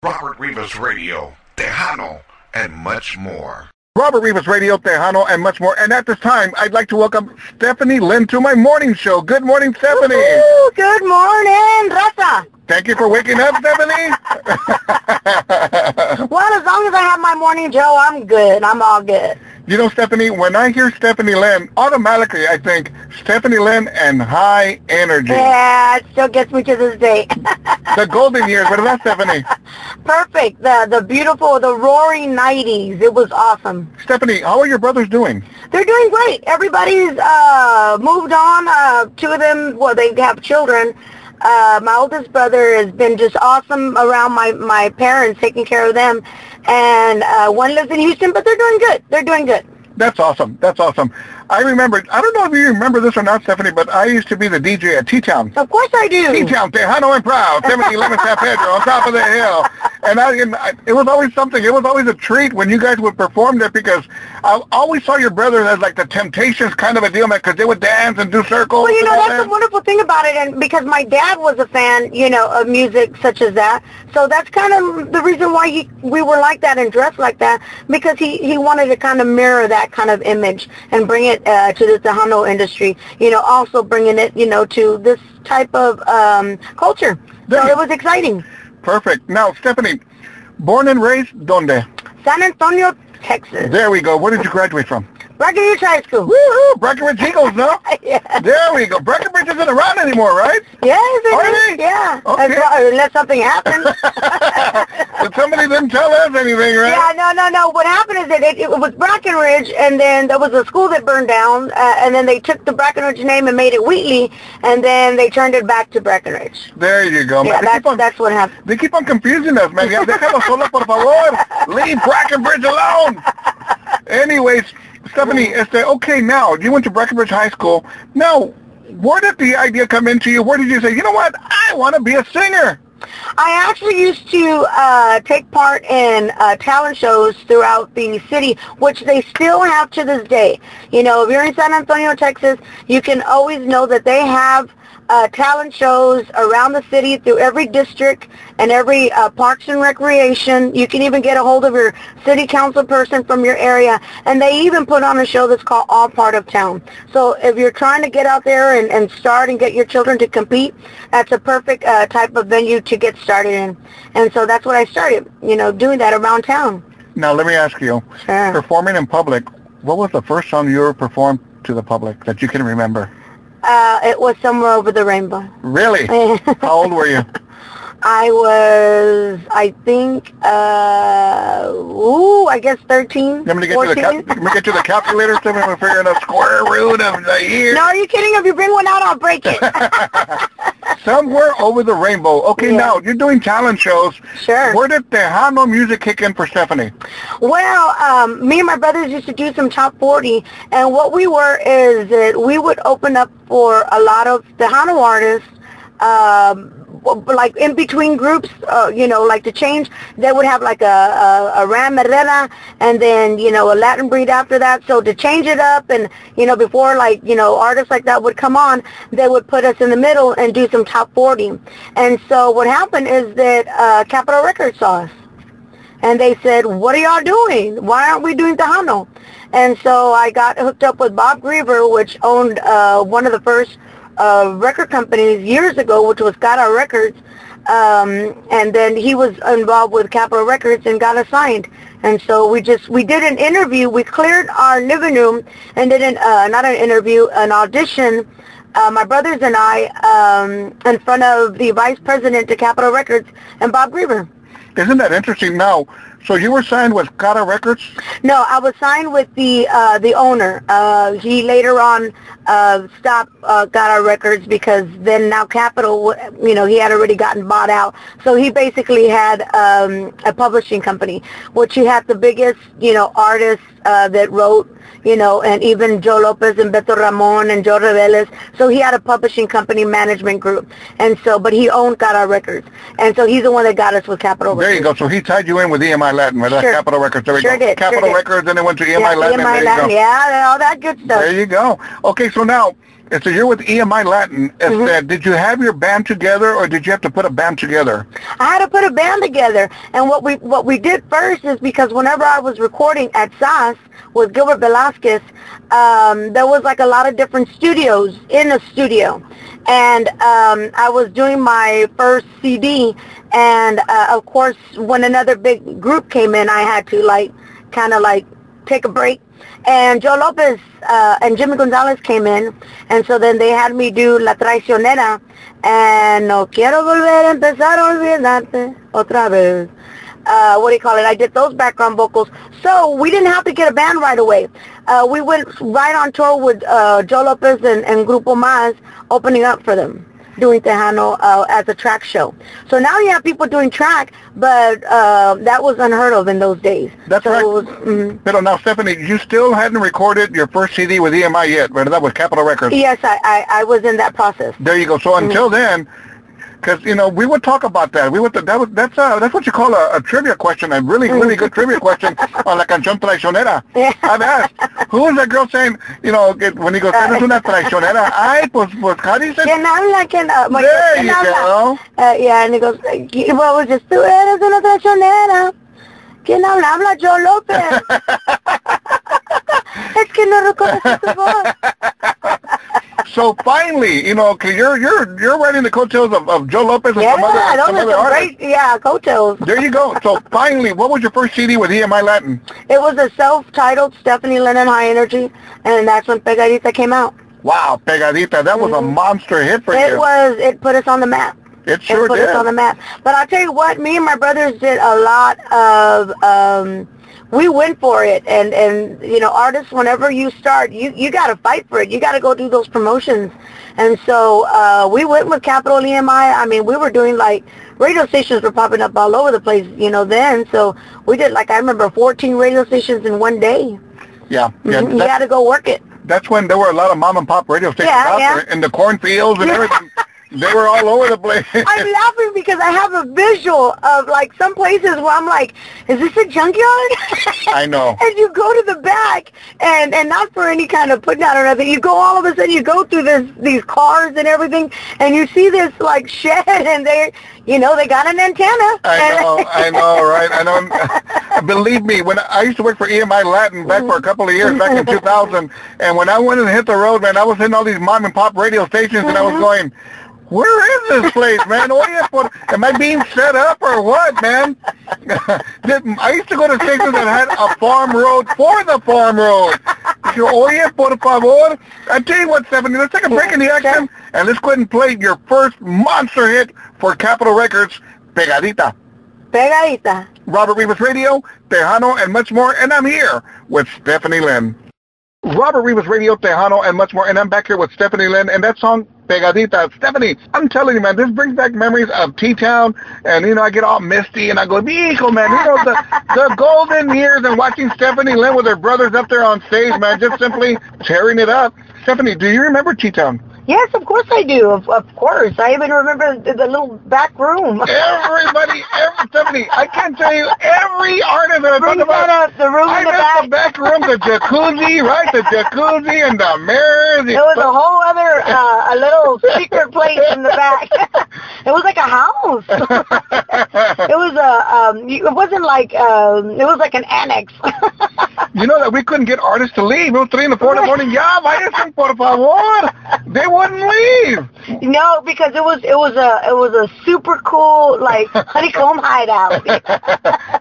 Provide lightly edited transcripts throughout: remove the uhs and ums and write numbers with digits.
Robert Rivas Radio, Tejano, and much more. Robert Rivas Radio, Tejano, and much more. And at this time, I'd like to welcome Stephanie Lynn to my morning show. Good morning, Stephanie. Woo-hoo! Good morning, Raza. Thank you for waking up, Stephanie. Well, as long as I have my morning Joe, I'm good. I'm all good. You know, Stephanie, when I hear Stephanie Lynn, automatically I think Stephanie Lynn and high energy. Yeah, it still gets me to this day. The golden years. What is that, Stephanie? Perfect. The beautiful, the roaring 90s. It was awesome. Stephanie, how are your brothers doing? They're doing great. Everybody's moved on. Two of them, well, they have children. My oldest brother has been just awesome around my parents, taking care of them. And one lives in Houston, but they're doing good. They're doing good. That's awesome. That's awesome. I remember, I don't know if you remember this or not, Stephanie, but I used to be the DJ at T-Town. Of course I do. T-Town, Tejano and proud, 7011 San Pedro, on top of the hill. And it was always something. It was always a treat when you guys would perform there, because I always saw your brothers as like the Temptations kind of a deal, man, because they would dance and do circles. Well, you know, that's the wonderful thing about it, and because my dad was a fan, you know, of music such as that, so that's kind of the reason why we were like that and dressed like that, because he wanted to kind of mirror that kind of image and bring it to the Tejano industry, you know, also bringing it, you know, to this type of culture. So it was exciting. Perfect. Now, Stephanie, born and raised, ¿dónde? San Antonio, Texas. There we go. Where did you graduate from? Breckenridge High School. Woo-hoo! Breckenridge Eagles, no? Yeah. There we go. Breckenridge isn't around anymore, right? Yes, Are it is. they? Yeah. Okay. Unless something happens. But somebody didn't tell us anything, right? Yeah, no. What happened is that it was Breckenridge, and then there was a school that burned down, and then they took the Breckenridge name and made it Wheatley, and then they turned it back to Breckenridge. There you go. Yeah, that's what happened. They keep on confusing us, man. Ya déjalo solo, por favor. Leave Breckenridge alone. Anyways, Stephanie, okay, now, you went to Breckenridge High School. Now, where did the idea come into you? Where did you say, you know what, I want to be a singer? I actually used to take part in talent shows throughout the city, which they still have to this day. You know, if you're in San Antonio, Texas, you can always know that they have talent shows around the city through every district and every parks and recreation. You can even get a hold of your city council person from your area, and they even put on a show that's called All Part of Town. So if you're trying to get out there and start and get your children to compete, that's a perfect type of venue to get started in. And so that's what I started, you know, doing that around town. Now let me ask you, Sure. Performing in public, what was the first song you ever performed to the public that you can remember? It was Somewhere Over the Rainbow. Really? How old were you? I was, I think, I guess 13, Let me get 14. you the calculator, so we're figuring out square root of the year. No, are you kidding? If you bring one out, I'll break it. Somewhere Over the Rainbow. Okay, Yeah. Now, you're doing talent shows. Sure. Where did Tejano music kick in for Stephanie? Well, me and my brothers used to do some top 40, and what we were is that we would open up for a lot of Tejano artists, like in between groups, you know, like to change, they would have like a Ram Herrera and then, you know, a Latin breed after that. So to change it up and, you know, before like, you know, artists like that would come on, they would put us in the middle and do some top 40. And so what happened is that Capitol Records saw us. And they said, what are y'all doing? Why aren't we doing Tejano? And so I got hooked up with Bob Griever, which owned one of the first record companies years ago, which was Gata Records, and then he was involved with Capitol Records and got us signed. And so we did an interview. We cleared our living room and did not an interview, an audition, my brothers and I, in front of the vice president to Capitol Records and Bob Griever. Isn't that interesting? Now, so you were signed with Gata Records? No, I was signed with the owner. He later on stopped Gata Records because then now Capitol, you know, he had already gotten bought out. So he basically had a publishing company, which he had the biggest, you know, artists that wrote, you know, and even Joe Lopez and Beto Ramon and Joe Reveles. So he had a publishing company management group. And so, but he owned Gata Records. And so he's the one that got us with Capitol Records. There you go. So he tied you in with EMI Latin, right? Sure. Capitol Records. There we Sure go. did. Capitol Sure did. Records, and then went to EMI Latin. EMI Latin, yeah, all that good stuff. There you go. Okay, so now, So you're with EMI Latin. Did you have your band together, or did you have to put a band together? I had to put a band together, and what we did first is, because whenever I was recording at SAS with Gilbert Velasquez, there was like a lot of different studios in the studio, and I was doing my first CD, and of course when another big group came in, I had to kind of take a break. And Joe Lopez and Jimmy Gonzalez came in, and so then they had me do La Traicionera and No Quiero Volver a Empezar a Olvidarte Otra Vez. What do you call it? I did those background vocals. So we didn't have to get a band right away. We went right on tour with Joe Lopez and Grupo Más, opening up for them, doing Tejano as a track show. So now you have people doing track, but that was unheard of in those days. That's right. But now, Stephanie, you still hadn't recorded your first CD with EMI yet, right? That was Capitol Records. Yes, I was in that process. There you go. So until then, because we would talk about that. That's what you call a trivia question, a really good trivia question on La Canción Traicionera. Yeah. I've asked, who was that girl saying, when he goes, "Eres una traicionera"? Ay, pues, how do you say? ¿Quién habla? There you go. Yeah, and he goes, what was just, tú eres una traicionera. ¿Quién habla? Habla Joe López. Es que no reconoce tu voz. So finally, cause you're riding the coattails of Joe Lopez and some other artists. Great, coattails. There you go. So finally, what was your first CD with EMI Latin? It was a self-titled Stephanie Lynn and High Energy, and that's when Pegadita came out. Wow, Pegadita, that was a monster hit for you. It put us on the map. It sure did. It put us on the map. But I'll tell you what, me and my brothers did a lot of we went for it, and artists, whenever you start, you got to fight for it. You got to go do those promotions. And so we went with Capitol EMI. I mean, we were doing radio stations were popping up all over the place, then. So we did I remember 14 radio stations in one day. Yeah. You got to go work it. That's when there were a lot of mom and pop radio stations out there in the cornfields and everything. They were all over the place. I'm laughing because I have a visual of some places where I'm like, is this a junkyard? I know. And you go to the back, and not for any kind of putting out or nothing, you go all of a sudden, you go through these cars and everything, and you see this shed, and they got an antenna. I know, right? I know. Believe me, when I used to work for EMI Latin back for a couple of years, back in 2000, and when I went and hit the road, man, I was hitting all these mom and pop radio stations, and I was going, where is this place, man? Am I being set up or what, man? I used to go to stations that had a farm road for the farm road. Oye, por favor. I tell you what, Stephanie, let's take a break in the action, and let's go ahead and play your first monster hit for Capitol Records, Pegadita. Pegadita. Robert Rivas Radio, Tejano, and much more, and I'm here with Stephanie Lynn. Robert Rivas Radio, Tejano, and much more, and I'm back here with Stephanie Lynn, and that song, Pegadita. Stephanie, I'm telling you, man, this brings back memories of T-Town, and, I get all misty, and I go, hijo, man, the golden years, and watching Stephanie Lynn with her brothers up there on stage, man, just simply tearing it up. Stephanie, do you remember T-Town? Yes, of course I do. Of course. I even remember the little back room. Stephanie, I can't tell you every artist that I talk about. The room in the back. The back room, the jacuzzi, right? The jacuzzi and the mirrors. There was a whole other, a little secret place in the back. It was like a house. It was it wasn't it was like an annex. You know that we couldn't get artists to leave. It was 3 and 4 in the morning. Ya, váyanse, por favor. They wouldn't leave. No, because it was a super cool honeycomb hideout.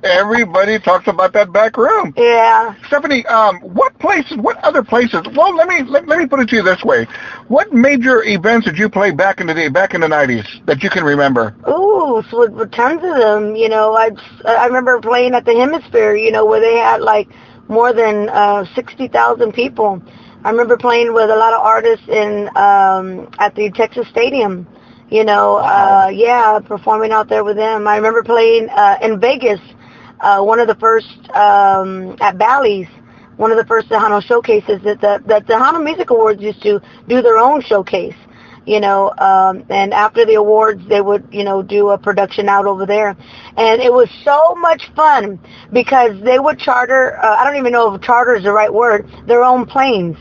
Everybody talks about that back room. Yeah. Stephanie, what other places? Well, let me put it to you this way: what major events did you play back in the day, back in the 90s, that you can remember? Ooh, so with tons of them. I remember playing at the Hemisphere. Where they had more than 60,000 people. I remember playing with a lot of artists at the Texas Stadium, performing out there with them. I remember playing in Vegas, one of the first, at Bally's, one of the first Tejano showcases that the Tejano Music Awards used to do their own showcase. and after the awards, they would, do a production out over there. And it was so much fun because they would charter, I don't even know if charter is the right word, their own planes.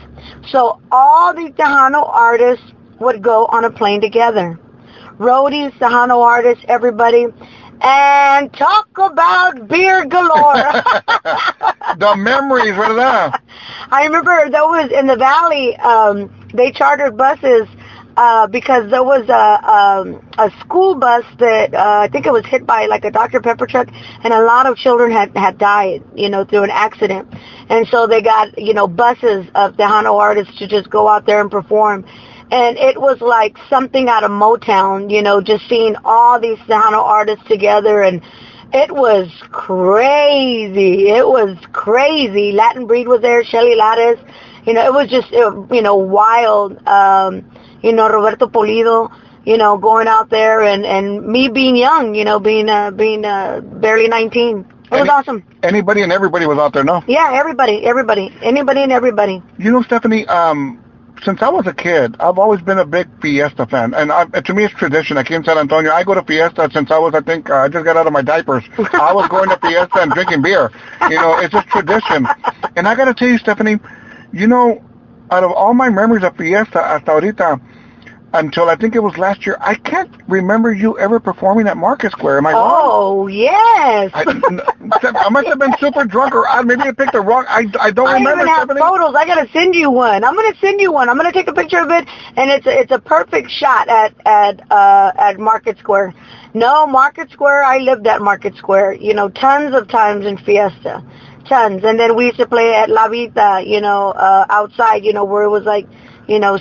So all the Tejano artists would go on a plane together. Roadies, Tejano artists, everybody. And talk about beer galore. The memories, what is that? I remember there was in the valley, they chartered buses because there was a school bus that I think it was hit by like a Dr. Pepper truck, and a lot of children had died, through an accident. And so they got, buses of Tejano artists to just go out there and perform. And it was like something out of Motown, just seeing all these Tejano artists together, and it was crazy. It was crazy. Latin Breed was there, Shelly Lares. It was just, wild. Roberto Polido, going out there, and me being young, being barely 19. It was awesome. Anybody and everybody was out there, no? Yeah, everybody. Anybody and everybody. Stephanie, since I was a kid, I've always been a big Fiesta fan. And to me, it's tradition. Aquí in San Antonio, I go to Fiesta since I was, I just got out of my diapers. I was going to Fiesta and drinking beer. It's just tradition. And I got to tell you, Stephanie, out of all my memories of Fiesta hasta ahorita, until I think it was last year, I can't remember you ever performing at Market Square. Am I wrong? Oh, yes. I must have been super drunk, or maybe I picked the wrong. I don't remember. I even have photos. I gotta send you one. I'm gonna send you one. I'm gonna take a picture of it, and it's a perfect shot at Market Square. No, Market Square. I lived at Market Square. Tons of times in Fiesta, tons. And then we used to play at La Vita. Outside. Where it was like,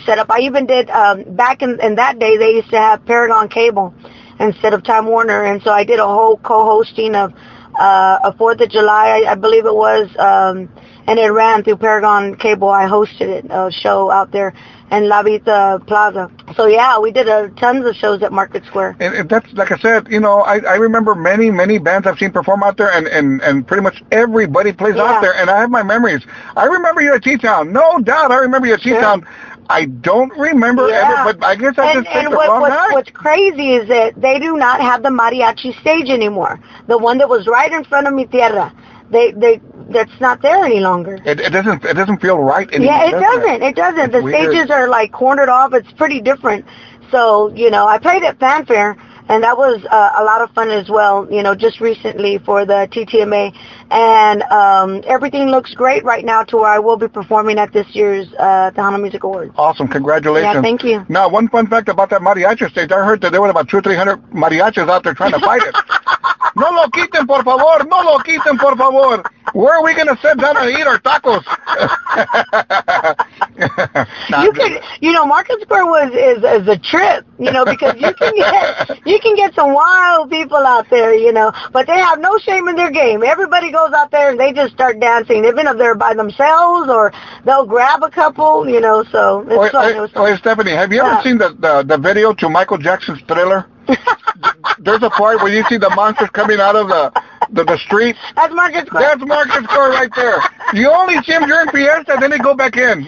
set up. I even did, back in that day, they used to have Paragon Cable instead of Time Warner. And so I did a whole co-hosting of a 4th of July, I believe it was, and it ran through Paragon Cable. I hosted it, a show out there in La Vita Plaza. So, yeah, we did tons of shows at Market Square. And that's, like I said, I remember many bands I've seen perform out there, and pretty much everybody plays out there, and I have my memories. I remember you at T-Town. No doubt I remember you at T-Town. I don't remember ever, but I guess I just picked the wrong night. What's crazy is that they do not have the mariachi stage anymore. The one that was right in front of Mi Tierra. That's not there any longer. It doesn't feel right anymore. Yeah, it doesn't. The stages are like cornered off. It's pretty different. So, I played at Fanfare, and that was a lot of fun as well, just recently for the TTMA. And everything looks great right now to where I will be performing at this year's Tejano Music Awards. Awesome. Congratulations. Yeah, thank you. Now, one fun fact about that mariachi stage, I heard that there were about 200 or 300 mariachis out there trying to fight it. No lo quiten, por favor. No lo quiten, por favor. Where are we going to sit down and eat our tacos? Market Square is a trip, because you can get some wild people out there, but they have no shame in their game. Everybody goes out there and they just start dancing. They've been up there by themselves, or they'll grab a couple, so it's fun. Wait, Stephanie, have you ever seen the video to Michael Jackson's Thriller? There's a part where you see the monsters coming out of the street. That's Market Square. That's Market Square right there. You only see them during Fiesta, then they go back in.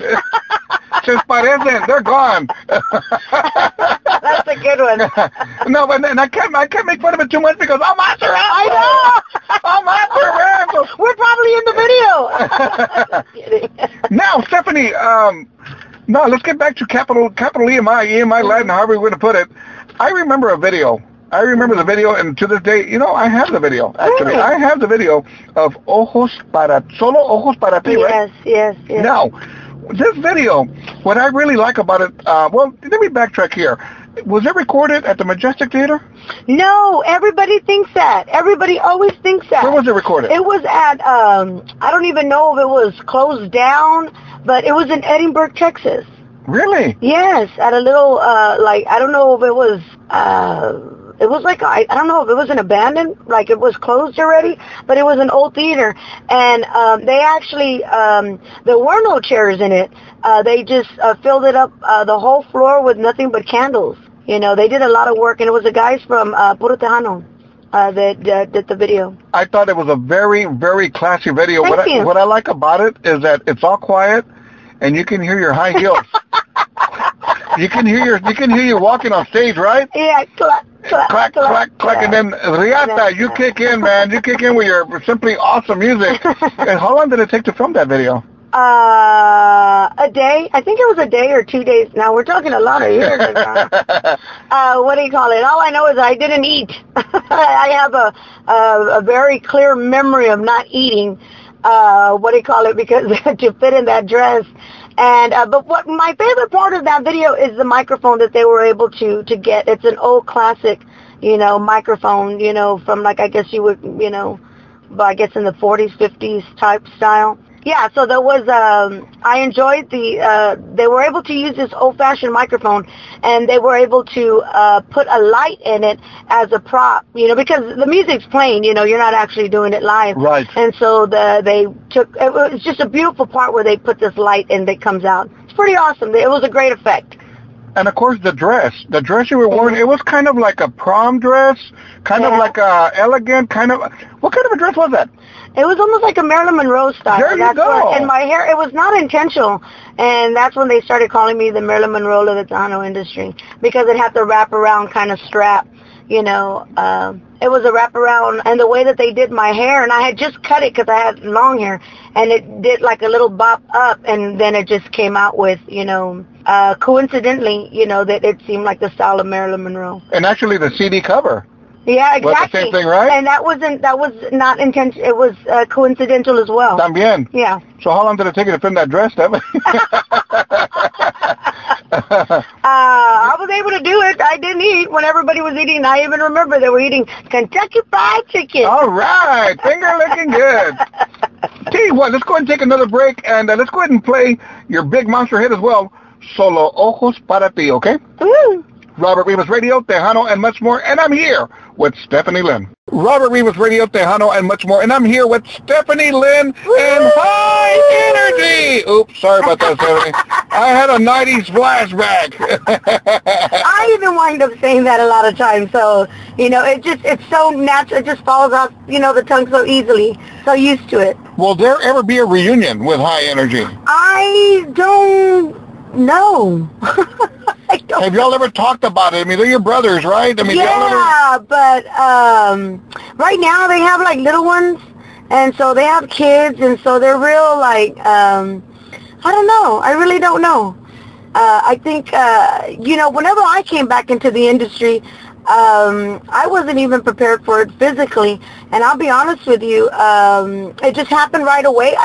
Se parecen, they're gone. That's a good one. No, but then I can't make fun of it too much because I'm Monster Rancho. I know. I'm Monster Rancho. We're probably in the video. Now, Stephanie, no, let's get back to capital EMI Latin, however we're going to put it. I remember a video. I remember the video, and to this day, I have the video, actually. I have the video of Solo Ojos Para Ti, right? Yes. Now, this video, what I really like about it, well, let me backtrack here. Was it recorded at the Majestic Theatre? No, everybody thinks that. Everybody always thinks that. Where was it recorded? It was at, I don't even know if it was closed down, but it was in Edinburgh, Texas. Really? Yes, at a little, I don't know if it was, it was like, I don't know if it was an abandoned, like it was closed already, but it was an old theater. And they actually, there were no chairs in it. They just filled it up, the whole floor with nothing but candles. They did a lot of work, and it was the guys from Puro Tejano that did the video. I thought it was a very, very classy video. Thank you. What I like about it is that it's all quiet, and you can hear your high heels. You can hear you walking on stage, right? Yeah, clack, clack, Clack, clack, clack, and then Riata, you kick in, man. You kick in with your simply awesome music. And how long did it take to film that video? A day. I think it was a day or 2 days. Now, we're talking a lot of years ago. What do you call it? All I know is I didn't eat. I have a very clear memory of not eating, because to fit in that dress. And but what my favorite part of that video is the microphone that they were able to get. It's an old classic, microphone, from like, I guess you would, I guess in the 40s, 50s type style. Yeah, so there was, I enjoyed they were able to use this old-fashioned microphone, and they were able to put a light in it as a prop, because the music's playing, you're not actually doing it live. Right. And so it was just a beautiful part where they put this light in that comes out. It's pretty awesome. It was a great effect. And of course, the dress you were wearing, it was kind of like a prom dress, kind of like a elegant, what kind of a dress was that? It was almost like a Marilyn Monroe style. There you go. And my hair, it was not intentional. And that's when they started calling me the Marilyn Monroe of the Tejano industry, because it had the wrap-around kind of strap, It was a wrap-around, and the way that they did my hair, and I had just cut it because I had long hair, and it did like a little bop up, and then it just came out with, coincidentally, that it seemed like the style of Marilyn Monroe. And actually the CD cover. Yeah, exactly. Was the same thing, right? And that was not intentional. It was coincidental as well. También. Yeah. So how long did it take you to film that dress, Stephanie? I was able to do it. I didn't eat when everybody was eating. I even remember they were eating Kentucky Fried Chicken. All right. Finger looking good. Tell you what, let's go ahead and take another break, and let's go ahead and play your big monster hit as well, Solo Ojos Para Ti, okay? Woo. Robert Rivas Radio, Tejano, and much more, and I'm here with Stephanie Lynn. Robert Rivas Radio, Tejano, and much more, and I'm here with Stephanie Lynn and High Energy. Oops, sorry about that, Stephanie. I had a 90s flashback. I even wind up saying that a lot of times, so, it's so natural, it just falls off, the tongue so easily, so used to it. Will there ever be a reunion with High Energy? I don't know. Have y'all ever talked about it? I mean, they're your brothers, right? I mean, but right now they have like little ones, and so they have kids, and so they're real like I don't know. I really don't know. I think whenever I came back into the industry, I wasn't even prepared for it physically, and I'll be honest with you, it just happened right away.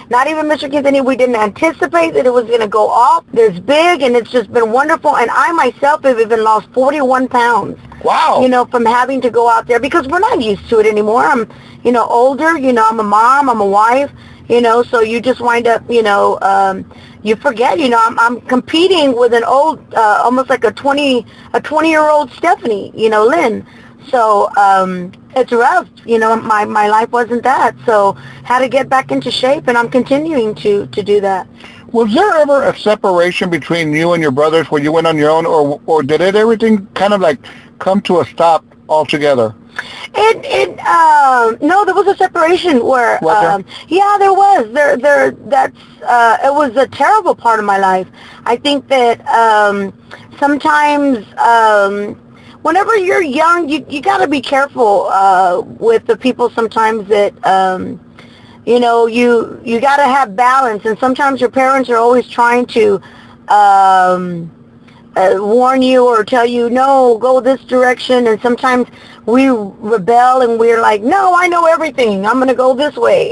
Not even Mr. Quintanilla, we didn't anticipate that it was going to go off this big, and it's just been wonderful, and I myself have even lost 41 pounds. Wow. From having to go out there, because we're not used to it anymore. I'm, older, I'm a mom, I'm a wife, so you just wind up, you forget, I'm competing with an old, almost like a 20-year-old Stephanie, Lynn. So, it's rough, my life wasn't that. So, had to get back into shape, and I'm continuing to do that. Was there ever a separation between you and your brothers where you went on your own, or did everything kind of like come to a stop altogether? No, there was a separation where, yeah, there was. It was a terrible part of my life. I think that, sometimes, whenever you're young, you gotta be careful, with the people sometimes that, you gotta have balance, and sometimes your parents are always trying to, warn you or tell you, no, go this direction, and sometimes we rebel and we're like, no, I know everything, I'm going to go this way.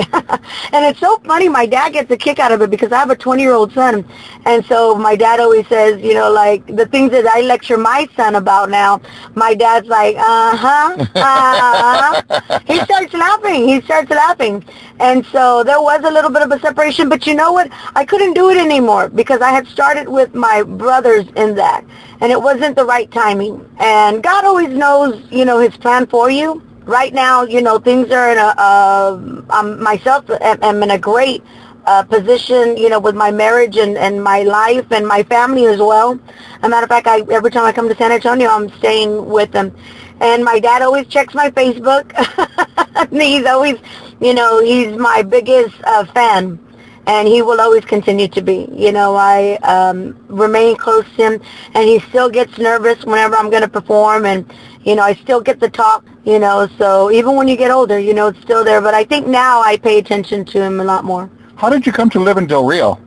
And it's so funny, my dad gets a kick out of it because I have a 20-year-old son, and so my dad always says, like the things that I lecture my son about now, my dad's like, he starts laughing, and so there was a little bit of a separation, but you know what, I couldn't do it anymore because I had started with my brothers in that, and it wasn't the right timing, and God always knows, his plan for you. Right now, things are in myself am in a great position, with my marriage and my life and my family as well. As a matter of fact, every time I come to San Antonio, I'm staying with them. And my dad always checks my Facebook. He's always, he's my biggest fan. and he will always continue to be. You know, I remain close to him, and he still gets nervous whenever I'm going to perform, and, you know, I still get the talk, you know, so even when you get older, you know, it's still there. But I think now I pay attention to him a lot more. How did you come to live in Del Rio?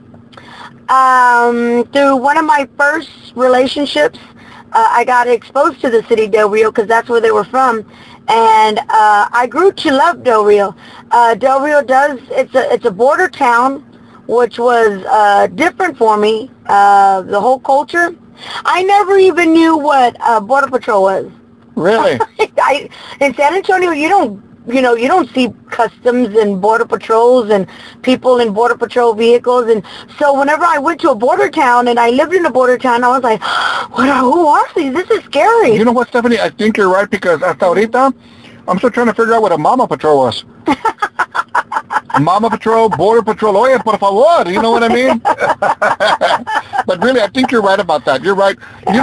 Through one of my first relationships, I got exposed to the city Del Rio because that's where they were from, and I grew to love Del Rio. Del Rio it's a border town, which was different for me. The whole culture, I never even knew what Border Patrol was. Really? In San Antonio, you don't see customs and border patrols and people in border patrol vehicles. And so whenever I went to a border town and I lived in a border town, I was like, who are these? This is scary. You know what, Stephanie? I think you're right, because hasta ahorita, I'm still trying to figure out what a mama patrol was. Mama Patrol, Border Patrol, oye, por favor, you know what I mean? But really, I think you're right about that. You're right.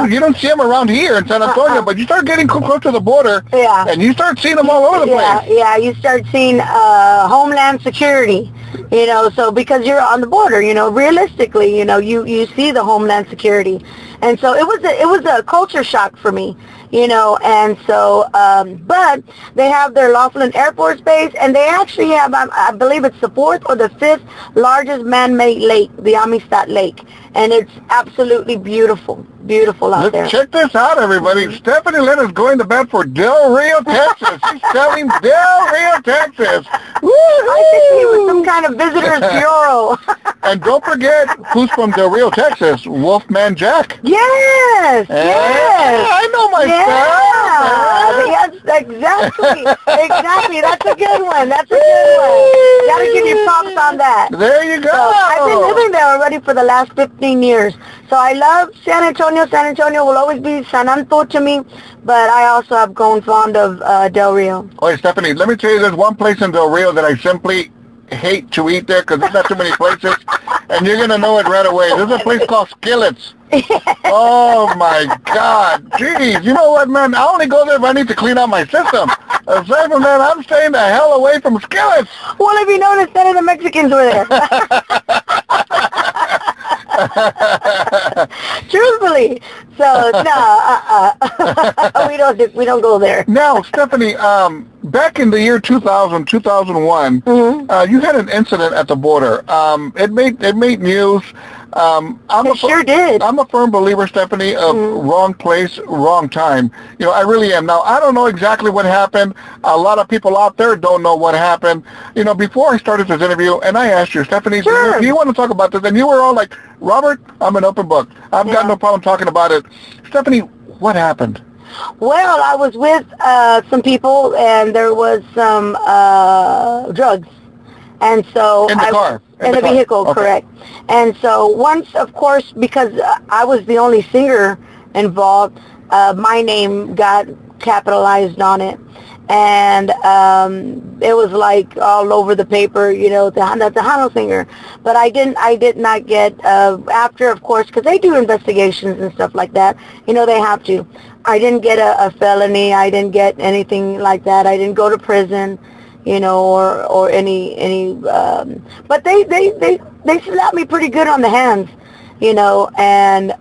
You don't see them around here in San Antonio, but you start getting close to the border, and you start seeing them all over the place. Yeah, you start seeing Homeland Security, you know, so because you're on the border, you know, realistically, you know, you see the Homeland Security. And so it was a culture shock for me, you know, and so, but they have their Laughlin Air Force Base, and they actually have, I believe it's the 4th or the 5th largest man-made lake, the Amistad Lake, and it's absolutely beautiful out there. Check this out, everybody. Stephanie Lynn is going to bat for Del Rio, Texas. She's telling Del Rio, Texas. I think he was some kind of visitor's bureau. And don't forget who's from Del Rio, Texas, Wolfman Jack. Yes. I know my stuff. Yes, exactly. That's a good one. Gotta give you props on that. There you go. So I've been living there already for the last 15 years. So I love San Antonio. San Antonio will always be San Anto to me, but I also have grown fond of Del Rio. Oh, Stephanie, let me tell you, there's one place in Del Rio that I simply hate to eat there because there's not too many places, and you're going to know it right away. There's a place called Skillets. Oh, my God. Jeez, you know what, man? I only go there if I need to clean out my system. Aside from that, I'm staying the hell away from Skillets. Well, if you noticed, none of the Mexicans were there. Truthfully. So, no, we don't go there. Now, Stephanie, back in the year 2000, 2001, you had an incident at the border. It made news. It sure did. I'm a firm believer, Stephanie, of wrong place, wrong time. You know, I really am. Now, I don't know exactly what happened. A lot of people out there don't know what happened. You know, before I started this interview, and I asked you, Stephanie, sure, do you want to talk about this? And you were all like, Robert, I'm an open book. I've got no problem talking about it. Stephanie, what happened? Well, I was with some people, and there was some drugs. And so in the car? In the vehicle, okay. Correct. And so once, of course, because I was the only singer involved, my name got capitalized on it. And it was like all over the paper, you know, the Tejano singer. But I did not get, after, of course, because they do investigations and stuff like that, you know, they have to. I didn't get a felony. I didn't get anything like that. I didn't go to prison, you know, or any but they slapped me pretty good on the hands, you know, and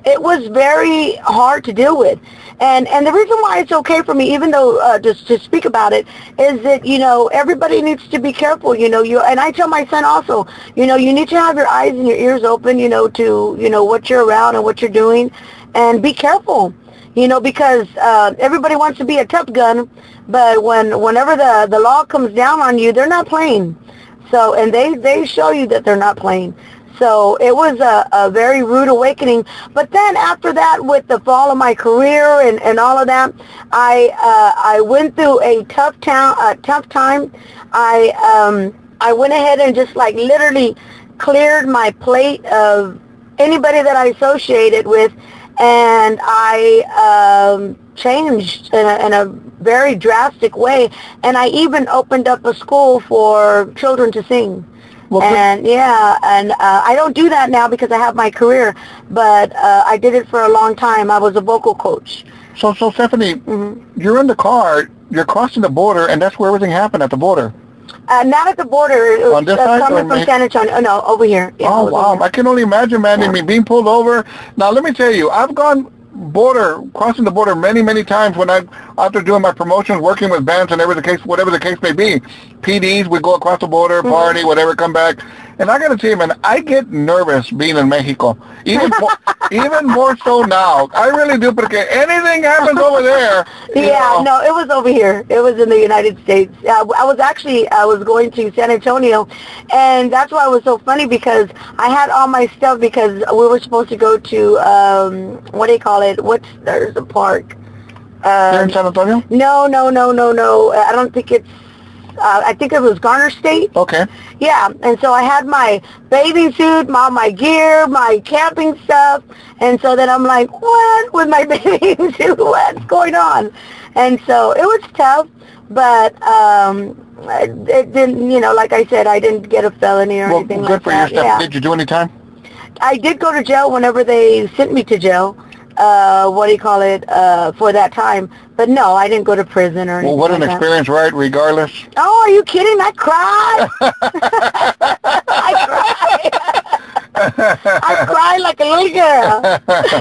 it was very hard to deal with. And the reason why it's okay for me, even though just to speak about it, is that, you know, everybody needs to be careful, you know, and I tell my son also, you know, you need to have your eyes and your ears open, you know, to, you know, what you're around and what you're doing, and be careful, you know, because everybody wants to be a tough gun, but whenever the law comes down on you, they're not playing. So, and they show you that they're not playing. So it was a very rude awakening. But then after that, with the fall of my career and all of that, I went through a tough time. I went ahead and just like literally cleared my plate of anybody that I associated with, and I changed in a very drastic way. And I even opened up a school for children to sing. Well, and I don't do that now because I have my career, but I did it for a long time. I was a vocal coach. So Stephanie, you're in the car, you're crossing the border, and that's where everything happened, at the border. Not at the border. It was On this side coming from San Antonio. Oh, no, over here. Yeah, oh, wow. I can only imagine, man, me being pulled over. Now, let me tell you, I've gone crossing the border many times when I'm out there doing my promotions, working with bands and whatever the case may be. PDs, we go across the border, party, whatever, come back. And I got to tell you, man, I get nervous being in Mexico. Even more so now. I really do, because anything happens over there. Yeah, no, it was over here. It was in the United States. I was going to San Antonio, and that's why it was so funny, because I had all my stuff, because we were supposed to go to, what do you call it? There's a park. Here in San Antonio? No. I don't think it's, I think it was Garner State. Okay. Yeah, and so I had my bathing suit, my gear, my camping stuff, and so then I'm like, what with my bathing suit? What's going on? And so it was tough, but it didn't, like I said, I didn't get a felony or anything like that. Good for your stuff. Yeah. Did you do any time? I did go to jail whenever they sent me to jail. For that time. But no, I didn't go to prison or anything. Well, what an experience, right? Regardless. Oh, are you kidding? I cried. I cried like a little girl.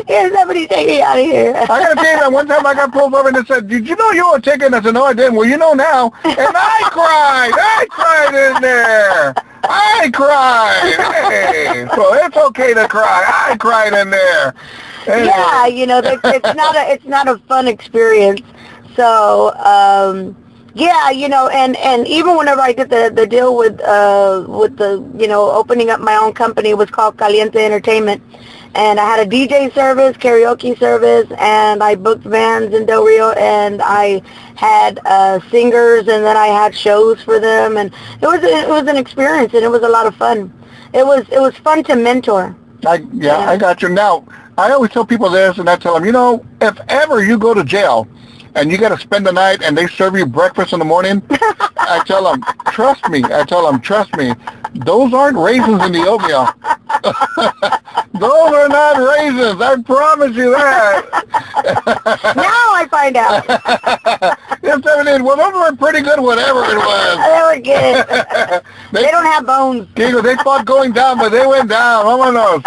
Here's somebody take me out of here. I got to tell you that one time I got pulled over and they said, did you know you were a ticket? I said, no, I didn't. Well, you know now. And I cried. I cried in there. I cried. Hey, so it's okay to cry. I cried in there. Anyway. Yeah, it's not a fun experience. So, yeah, and even whenever I did the deal with the, opening up my own company, it was called Caliente Entertainment. And I had a DJ service, karaoke service, and I booked bands in Del Rio, and I had singers, and then I had shows for them, and it was an experience, and it was a lot of fun. It was fun to mentor. I got you. Now, I always tell people this, and I tell them, if ever you go to jail and you got to spend the night and they serve you breakfast in the morning, I tell them, trust me. Those aren't raisins in the oatmeal. Those are not raisins. I promise you that. Now I find out. Yes, well, those were pretty good, whatever it was. They were good. They don't have bones. They thought going down, but they went down. Vámonos.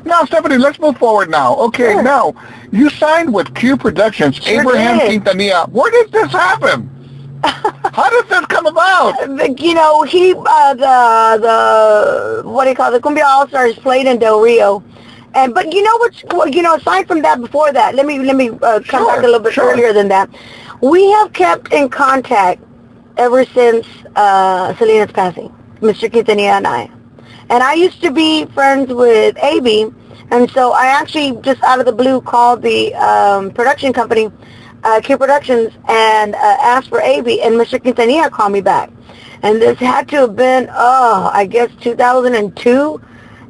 Now, Stephanie, let's move forward now. Okay, sure. Now, you signed with Q Productions, sure Abraham did. Quintanilla. Where did this happen? How did this come about? He, the Cumbia All-Stars played in Del Rio. But aside from that, before that, let me come back a little bit earlier than that. We have kept in contact ever since Selena's passing, Mr. Quintanilla and I. And I used to be friends with A.B., and so I actually just out of the blue called the production company, Q Productions, and asked for A.B., and Mr. Quintanilla called me back. And this had to have been, I guess 2002.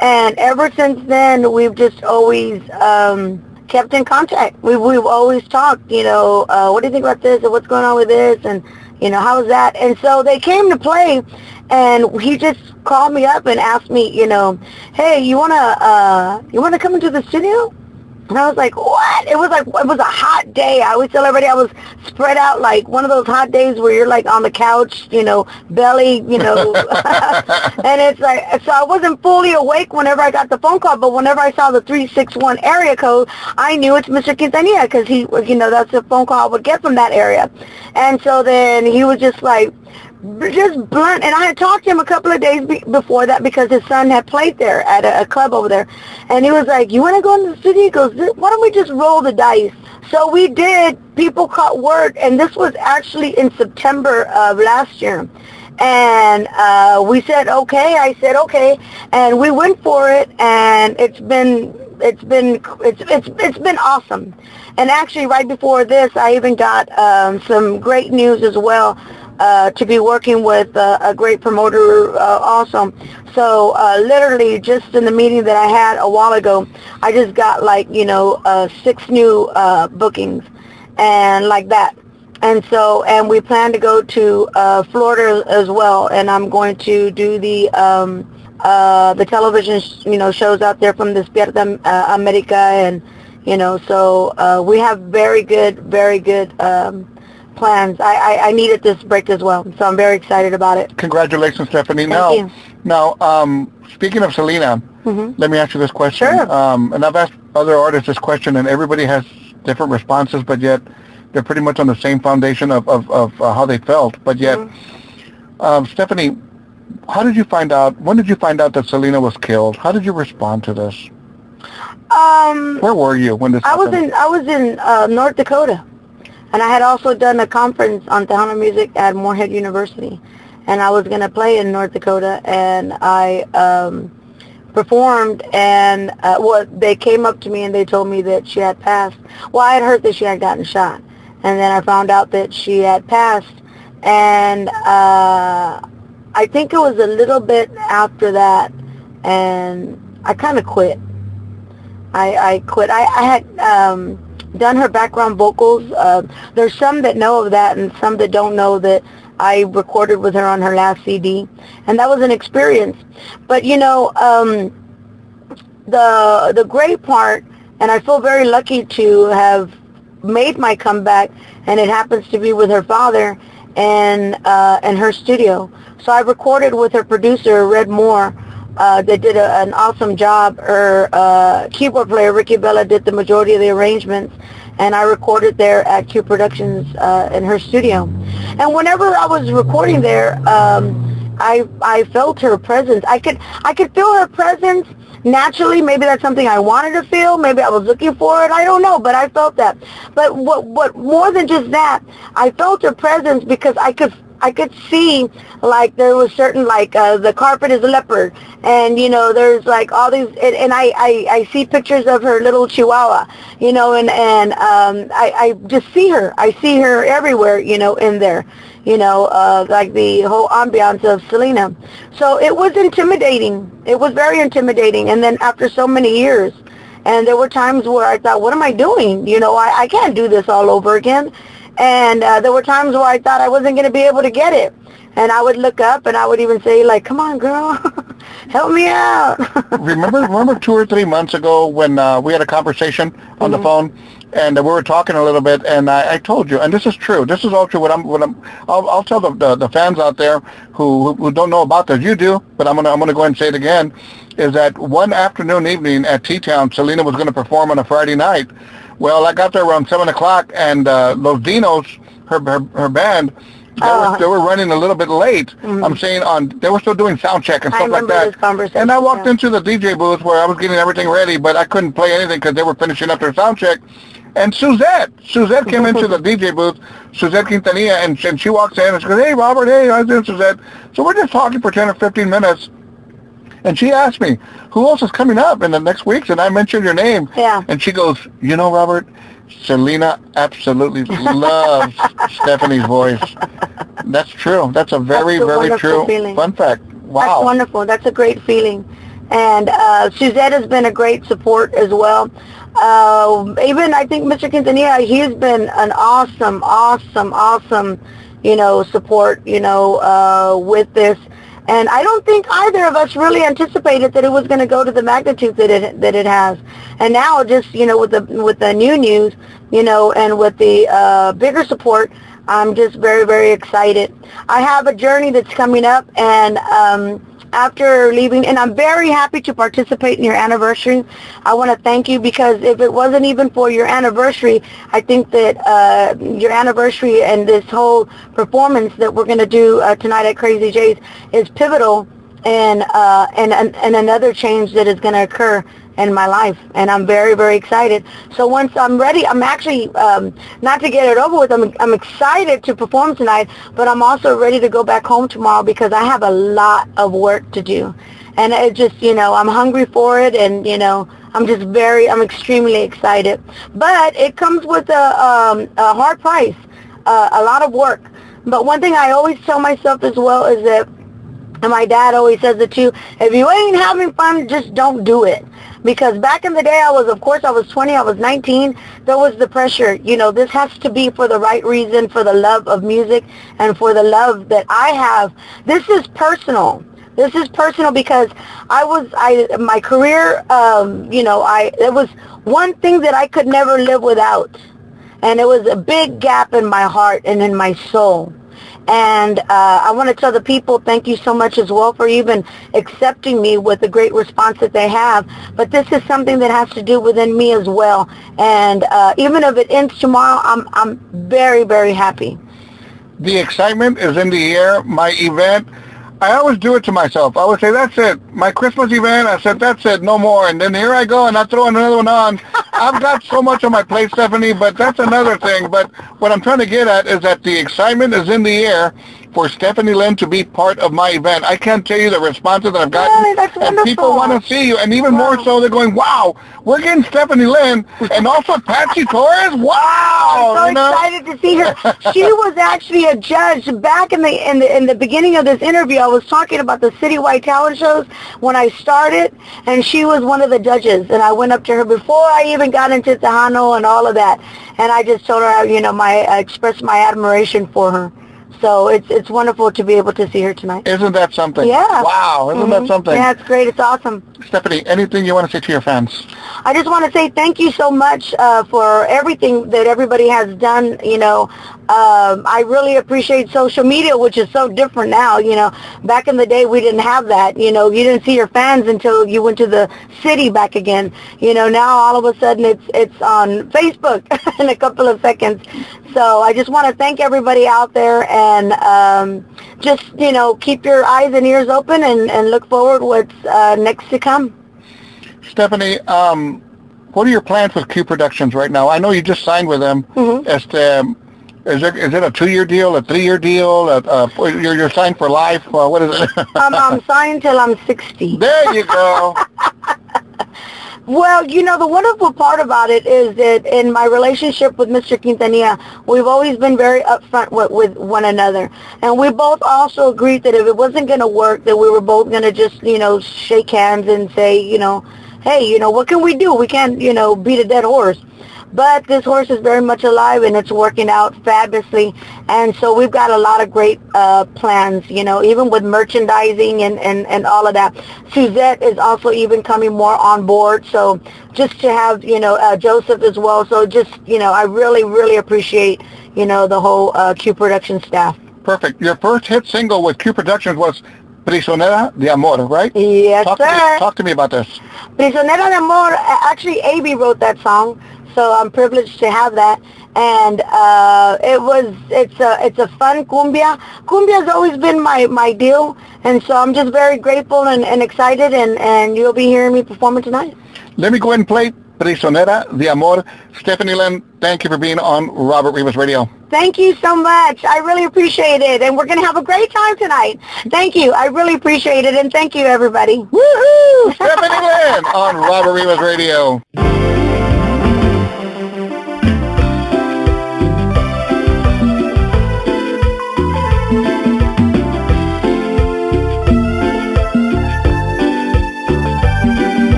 And ever since then, we've just always kept in contact. We've always talked, what do you think about this, and what's going on with this, and, how's that? And so they came to play, and he just called me up and asked me, hey, you wanna come into the studio? And I was like, what? It was a hot day. I always tell everybody I was spread out like one of those hot days where you're like on the couch, belly, and it's like, so I wasn't fully awake whenever I got the phone call, but whenever I saw the 361 area code, I knew it's Mr. Quintanilla, because he, that's the phone call I would get from that area. And so then he was just like, just blunt, and I had talked to him a couple of days before that, because his son had played there at a club over there, and he was like, you want to go into the studio? He goes, why don't we just roll the dice? So we did. People caught word, and this was actually in September of last year, and we said okay. I said okay, and we went for it, and it's been awesome. And actually, right before this, I even got some great news as well. To be working with a great promoter also. So literally just in the meeting that I had a while ago, I just got 6 new bookings and like that. And so, and we plan to go to Florida as well, and I'm going to do the television shows out there from the Fiesta America, and so we have very good plans. I needed this break as well, so I'm very excited about it. Congratulations, Stephanie. Thank you. Now, speaking of Selena, let me ask you this question. Sure. And I've asked other artists this question, and everybody has different responses, but yet they're pretty much on the same foundation of how they felt. But yet, Stephanie, how did you find out? When did you find out that Selena was killed? How did you respond to this? Where were you when this happened? I was in North Dakota, and I had also done a conference on Tejano music at Morehead University, and I was going to play in North Dakota, and I performed, and they came up to me and they told me that she had passed. Well, I had heard that she had gotten shot, and then I found out that she had passed, and I think it was a little bit after that, and I kind of quit. I quit. I had done her background vocals. There's some that know of that and some that don't know that I recorded with her on her last CD, and that was an experience. But you know, the great part, and I feel very lucky to have made my comeback, and it happens to be with her father and her studio. So I recorded with her producer, Red Moore. They did an awesome job. Her keyboard player, Ricky Bella, did the majority of the arrangements, and I recorded there at Q Productions in her studio. And whenever I was recording there, I felt her presence. I could feel her presence naturally. Maybe that's something I wanted to feel. Maybe I was looking for it. I don't know, but I felt that. But what more than just that, I felt her presence because I could see, like, there was certain, like, the carpet is a leopard, and, you know, there's, like, all these, and I see pictures of her little chihuahua, you know, and I just see her. I see her everywhere, you know, in there, you know, like the whole ambiance of Selena. So it was intimidating. It was very intimidating, and then after so many years, and there were times where I thought, what am I doing? You know, I can't do this all over again. And there were times where I thought I wasn't going to be able to get it. And I would look up and I would even say, like, come on, girl, help me out. Remember 2 or 3 months ago when we had a conversation on the phone, and we were talking a little bit, and I told you, and this is true. This is all true. I'll tell the fans out there who don't know about this. You do, but I'm gonna go ahead and say it again. Is that one afternoon evening at T-Town, Selena was going to perform on a Friday night. Well, I got there around 7 o'clock, and Los Dinos, her band, they were running a little bit late. I'm saying they were still doing sound check and stuff like that. This conversation, and I walked into the DJ booth where I was getting everything ready, but I couldn't play anything because they were finishing up their sound check. And Suzette came into the DJ booth, Suzette Quintanilla, and she walks in and she goes, "Hey, Robert, hey, how's it, Suzette?" So we're just talking for 10 or 15 minutes. And she asked me, who else is coming up in the next weeks? And I mentioned your name. Yeah. And she goes, you know, Robert, Selena absolutely loves Stephanie's voice. That's true. That's a very true feeling. Fun fact. Wow. That's wonderful. That's a great feeling. And Suzette has been a great support as well. Even I think Mr. Quintanilla, he's been an awesome, you know, support, you know, with this. And I don't think either of us really anticipated that it was going to go to the magnitude that it has. And now, just, you know, with the new news, you know, and with the bigger support, I'm just very excited. I have a journey that's coming up, and after leaving, and I'm very happy to participate in your anniversary. I want to thank you, because if it wasn't even for your anniversary, I think that your anniversary and this whole performance that we're going to do tonight at Crazy J's is pivotal, and another change that is going to occur in my life, and I'm very excited. So once I'm ready, I'm actually not to get it over with, I'm excited to perform tonight, but I'm also ready to go back home tomorrow because I have a lot of work to do, and it just, you know, I'm hungry for it, and, you know, I'm extremely excited. But it comes with a hard price, a lot of work. But one thing I always tell myself as well is that, and my dad always says it too, if you ain't having fun, just don't do it. Because back in the day, I was 20, I was 19, there was the pressure, you know, this has to be for the right reason, for the love of music, and for the love that I have. This is personal. This is personal because my career, you know, it was one thing that I could never live without. And it was a big gap in my heart and in my soul. And I want to tell the people, thank you so much as well for even accepting me with the great response that they have. But this is something that has to do within me as well. And even if it ends tomorrow, I'm very, very happy. The excitement is in the air. My event, I always do it to myself. I would say, that's it. My Christmas event, I said, that's it, no more. And then here I go, and I throw another one on. I've got so much on my plate, Stephanie, but that's another thing. But what I'm trying to get at is that the excitement is in the air for Stephanie Lynn to be part of my event. I can't tell you the responses that I've gotten. Really? That's wonderful. And people want to see you. And even more so, they're going, wow, we're getting Stephanie Lynn and also Patsy Torres. Wow. I'm so excited to see her. She was actually a judge back in the beginning of this interview. I was talking about the citywide talent shows when I started, and she was one of the judges. And I went up to her before I even got into Tejano and all of that. And I just told her, I expressed my admiration for her. So it's wonderful to be able to see her tonight. Isn't that something? Yeah. Wow, isn't that something? Yeah, it's great. It's awesome. Stephanie, anything you want to say to your fans? I just want to say thank you so much for everything that everybody has done. I really appreciate social media, which is so different now. Back in the day, we didn't have that. You didn't see your fans until you went to the city back again. Now all of a sudden it's on Facebook in a couple of seconds. So I just want to thank everybody out there, and just, keep your eyes and ears open and look forward what's next to come. Stephanie, what are your plans with Q Productions right now? I know you just signed with them. Mm-hmm. Is it a 2-year deal, a 3-year deal? You're signed for life? What is it? I'm signed till I'm 60. There you go. Well, the wonderful part about it is that in my relationship with Mr. Quintanilla, we've always been very upfront with one another. And we both also agreed that if it wasn't going to work, that we were both going to just, shake hands and say, hey, what can we do? We can't, beat a dead horse. But this horse is very much alive, and it's working out fabulously. And so we've got a lot of great plans, even with merchandising and all of that. Suzette is also even coming more on board. So just to have, Joseph as well. So just, I really, really appreciate, the whole Q Production staff. Perfect. Your first hit single with Q Productions was Prisionera de Amor, right? Yes, sir. Talk to me about this. Prisionera de Amor, actually, A.B. wrote that song. So I'm privileged to have that, and it's a fun cumbia. Cumbia has always been my deal, and so I'm just very grateful and excited, and you'll be hearing me performing tonight. Let me go ahead and play Prisionera de Amor. Stephanie Lynn, thank you for being on Robert Rivas Radio. Thank you so much. I really appreciate it, and we're going to have a great time tonight. Thank you. I really appreciate it, and thank you, everybody. Woohoo! Stephanie Lynn on Robert Rivas Radio.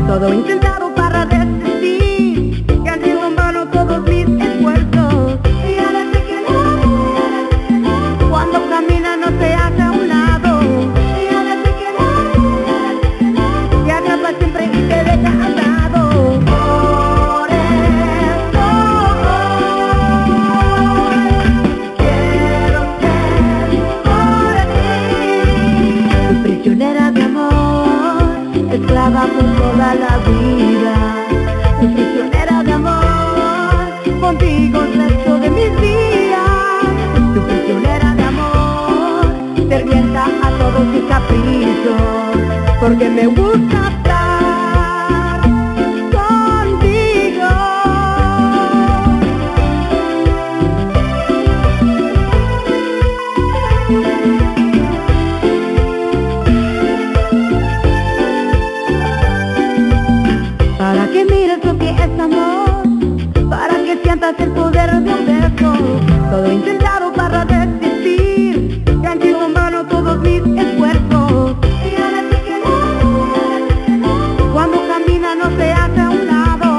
Todo intentado para resistir, que han sido en vano todos mis esfuerzos. Y ahora sé que no, cuando camina no se hace a un lado. Y ahora sé que no, te atrapa siempre y te deja atado. Por eso quiero ser por ti, tu prisionera de amor, esclava por toda la vida, tu prisionera de amor, contigo el resto de mis días, tu prisionera de amor, servienta a todos tus caprichos, porque me gusta estar contigo. Para que mires lo que es amor, para que sientas el poder de un beso. Todo intentado para resistir, que han sido en vano todos mis esfuerzos. Y ahora sé que no, cuando camina no se hace a un lado.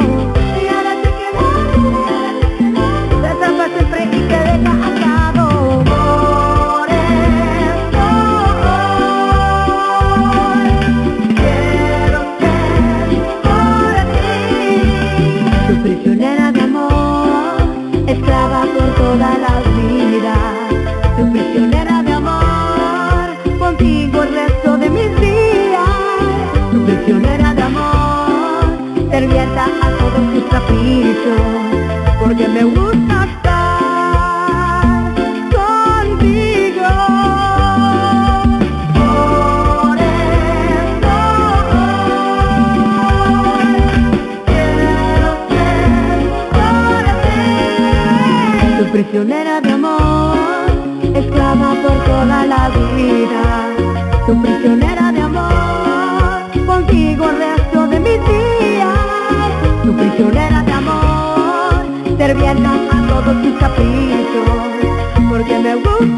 Y ahora sé caprichos, porque me gusta estar contigo. Por eso quiero ser para ti tu prisionera de amor, esclava por toda la vida, tu prisionera de amor, contigo el resto de mis días, tu prisionera de amor, serviendo a todos tus caprichos, porque me gusta